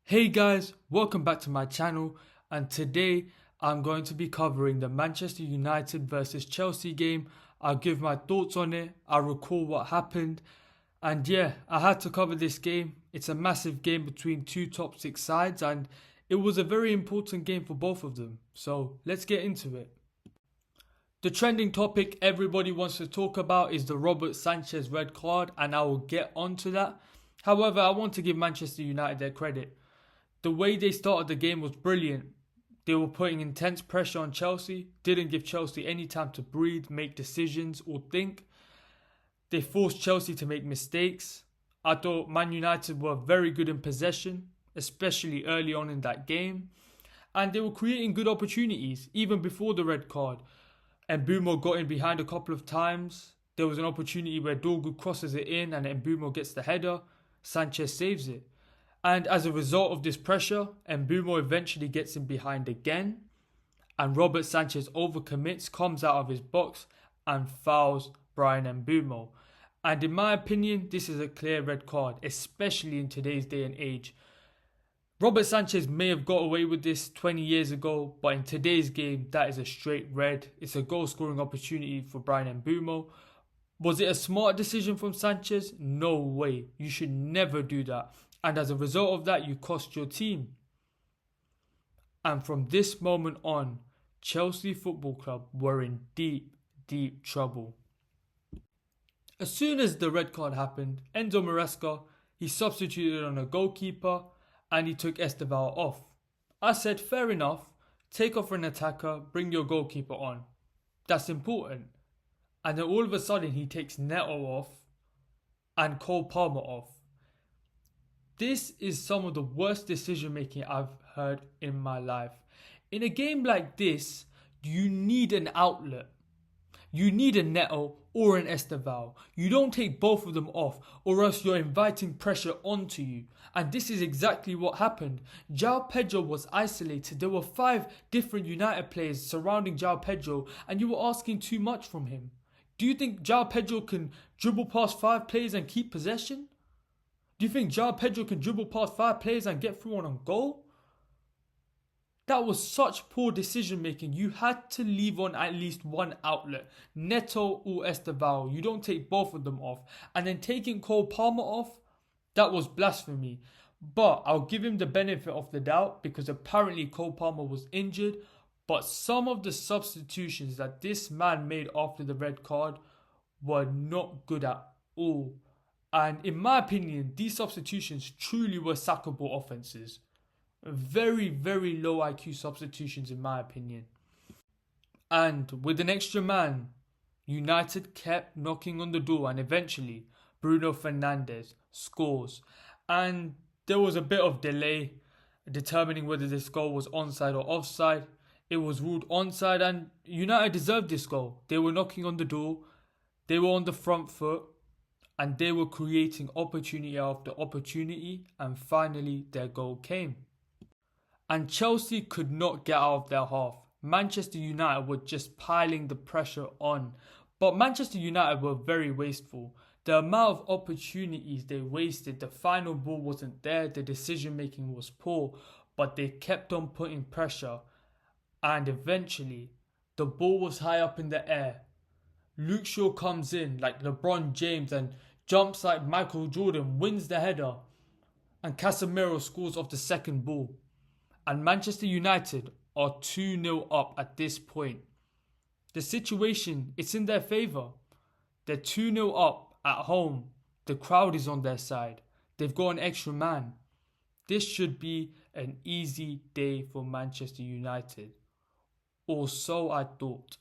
Hey guys, welcome back to my channel, and today I'm going to be covering the Manchester United versus Chelsea game. I'll give my thoughts on it, I'll recall what happened, and yeah, I had to cover this game. It's a massive game between two top six sides, and it was a very important game for both of them. So let's get into it. The trending topic everybody wants to talk about is the Robert Sanchez red card, and I will get onto that. However, I want to give Manchester United their credit. The way they started the game was brilliant. They were putting intense pressure on Chelsea, didn't give Chelsea any time to breathe, make decisions or think. They forced Chelsea to make mistakes. I thought Man United were very good in possession, especially early on in that game. And they were creating good opportunities, even before the red card. And Mbeumo got in behind a couple of times. There was an opportunity where Dorgu crosses it in and Mbeumo gets the header. Sanchez saves it. And as a result of this pressure, Mbeumo eventually gets in behind again. And Robert Sanchez overcommits, comes out of his box and fouls Bryan Mbeumo. And in my opinion, this is a clear red card, especially in today's day and age. Robert Sanchez may have got away with this 20 years ago, but in today's game, that is a straight red. It's a goal scoring opportunity for Bryan Mbeumo. Was it a smart decision from Sanchez? No way. You should never do that. And as a result of that, you cost your team. And from this moment on, Chelsea Football Club were in deep, deep trouble. As soon as the red card happened, Enzo Maresca, he substituted on a goalkeeper and he took Esteval off. I said, fair enough, take off an attacker, bring your goalkeeper on. That's important. And then all of a sudden he takes Neto off and Cole Palmer off. This is some of the worst decision making I've heard in my life. In a game like this, you need an outlet. You need a Neto or an Esteval. You don't take both of them off, or else you're inviting pressure onto you. And this is exactly what happened. João Pedro was isolated. There were 5 different United players surrounding João Pedro, and you were asking too much from him. Do you think João Pedro can dribble past 5 players and keep possession? Do you think João Pedro can dribble past 5 players and get through on a goal? That was such poor decision making. You had to leave on at least one outlet. Neto or Esteval. You don't take both of them off. And then taking Cole Palmer off, that was blasphemy. But I'll give him the benefit of the doubt because apparently Cole Palmer was injured. But some of the substitutions that this man made after the red card were not good at all. And in my opinion, these substitutions truly were sackable offences. Very, very low IQ substitutions in my opinion. And with an extra man, United kept knocking on the door and eventually Bruno Fernandes scores. And there was a bit of delay determining whether this goal was onside or offside. It was ruled onside and United deserved this goal. They were knocking on the door. They were on the front foot. And they were creating opportunity after opportunity, and finally their goal came. And Chelsea could not get out of their half. Manchester United were just piling the pressure on. But Manchester United were very wasteful. The amount of opportunities they wasted, the final ball wasn't there, the decision making was poor, but they kept on putting pressure. And eventually, the ball was high up in the air. Luke Shaw comes in like LeBron James and jumps like Michael Jordan, wins the header, and Casemiro scores off the second ball. And Manchester United are 2-0 up at this point. The situation, it's in their favour. They're 2-0 up at home. The crowd is on their side. They've got an extra man. This should be an easy day for Manchester United. Or so I thought.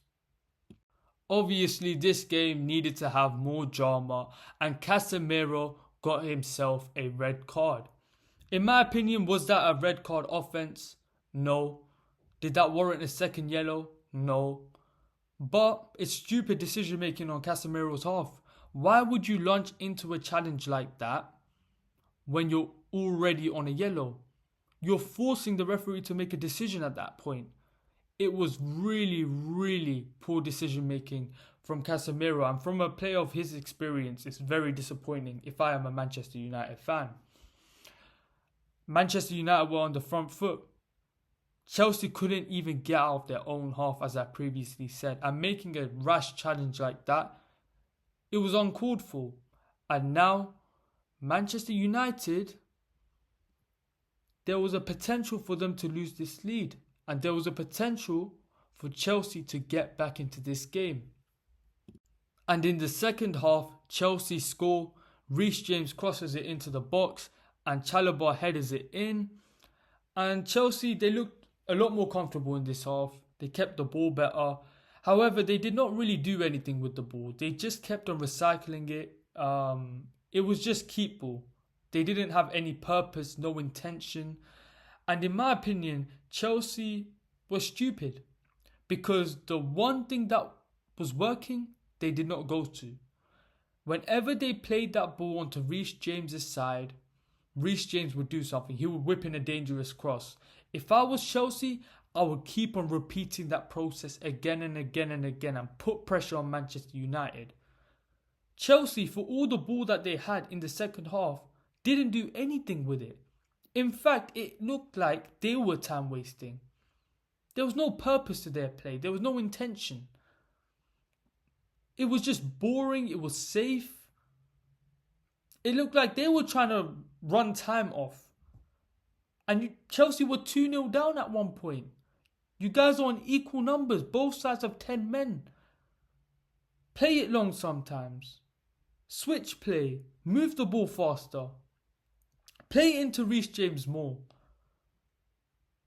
Obviously, this game needed to have more drama and Casemiro got himself a red card. In my opinion, was that a red card offence? No. Did that warrant a second yellow? No. But it's stupid decision making on Casemiro's half. Why would you launch into a challenge like that when you're already on a yellow? You're forcing the referee to make a decision at that point. It was really, really poor decision making from Casemiro, and from a player of his experience, it's very disappointing if I am a Manchester United fan. Manchester United were on the front foot. Chelsea couldn't even get out of their own half, as I previously said, and making a rash challenge like that, it was uncalled for. And now, Manchester United, there was a potential for them to lose this lead, and there was a potential for Chelsea to get back into this game. And in the second half, Chelsea score, Reece James crosses it into the box, and Chalobah headers it in. And Chelsea, they looked a lot more comfortable in this half. They kept the ball better. However, they did not really do anything with the ball. They just kept on recycling it. It was just keep ball. They didn't have any purpose, no intention. And in my opinion, Chelsea was stupid. Because the one thing that was working, they did not go to. Whenever they played that ball onto Reece James's side, Reece James would do something. He would whip in a dangerous cross. If I was Chelsea, I would keep on repeating that process again and again and again and put pressure on Manchester United. Chelsea, for all the ball that they had in the second half, didn't do anything with it. In fact, it looked like they were time wasting. There was no purpose to their play. There was no intention. It was just boring. It was safe. It looked like they were trying to run time off. And Chelsea were 2-0 down at one point. You guys are on equal numbers. Both sides have 10 men. Play it long sometimes. Switch play. Move the ball faster. Play it into Reece James more.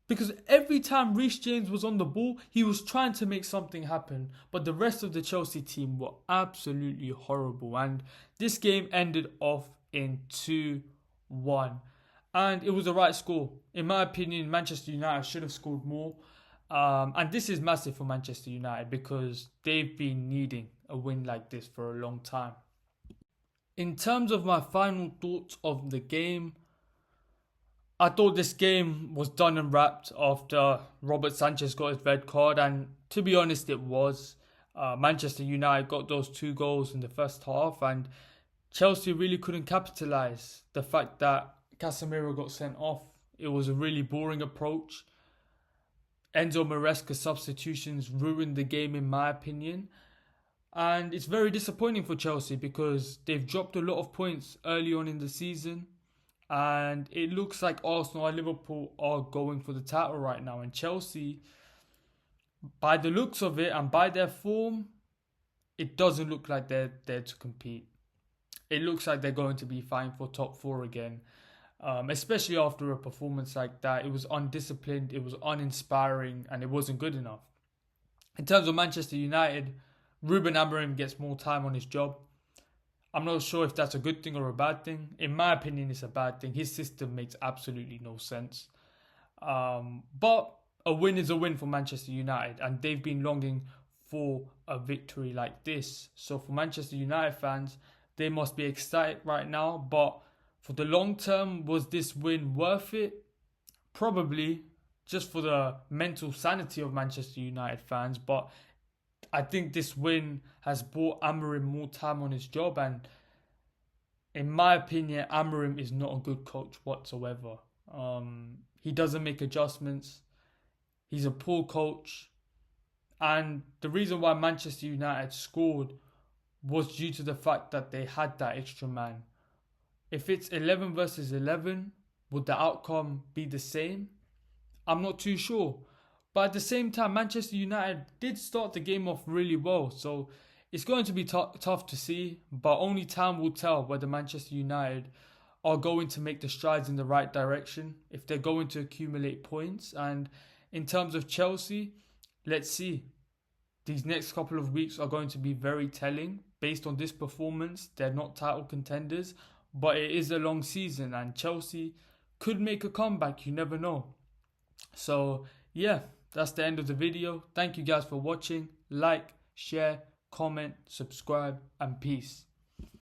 Because every time Reece James was on the ball, he was trying to make something happen. But the rest of the Chelsea team were absolutely horrible. And this game ended off in 2-1. And it was the right score. In my opinion, Manchester United should have scored more. And this is massive for Manchester United because they've been needing a win like this for a long time. In terms of my final thoughts of the game, I thought this game was done and wrapped after Robert Sanchez got his red card, and to be honest, it was. Manchester United got those 2 goals in the first half, and Chelsea really couldn't capitalise. The fact that Casemiro got sent off, it was a really boring approach. Enzo Maresca's substitutions ruined the game in my opinion. And it's very disappointing for Chelsea because they've dropped a lot of points early on in the season. And it looks like Arsenal and Liverpool are going for the title right now. And Chelsea, by the looks of it and by their form, it doesn't look like they're there to compete. It looks like they're going to be fighting for top 4 again. Especially after a performance like that. It was undisciplined, it was uninspiring, and it wasn't good enough. In terms of Manchester United, Ruben Amorim gets more time on his job. I'm not sure if that's a good thing or a bad thing. In my opinion, it's a bad thing. His system makes absolutely no sense. But a win is a win for Manchester United, and they've been longing for a victory like this. So for Manchester United fans, they must be excited right now. But for the long term, was this win worth it? Probably, just for the mental sanity of Manchester United fans. But I think this win has brought Amorim more time on his job, and in my opinion, Amorim is not a good coach whatsoever. He doesn't make adjustments. He's a poor coach, and the reason why Manchester United scored was due to the fact that they had that extra man. If it's 11 versus 11, would the outcome be the same? I'm not too sure. But at the same time, Manchester United did start the game off really well. So it's going to be tough to see. But only time will tell whether Manchester United are going to make the strides in the right direction. If they're going to accumulate points. And in terms of Chelsea, let's see. These next couple of weeks are going to be very telling. Based on this performance, they're not title contenders. But it is a long season. And Chelsea could make a comeback. You never know. So yeah. That's the end of the video. Thank you guys for watching. Like, share, comment, subscribe, and peace.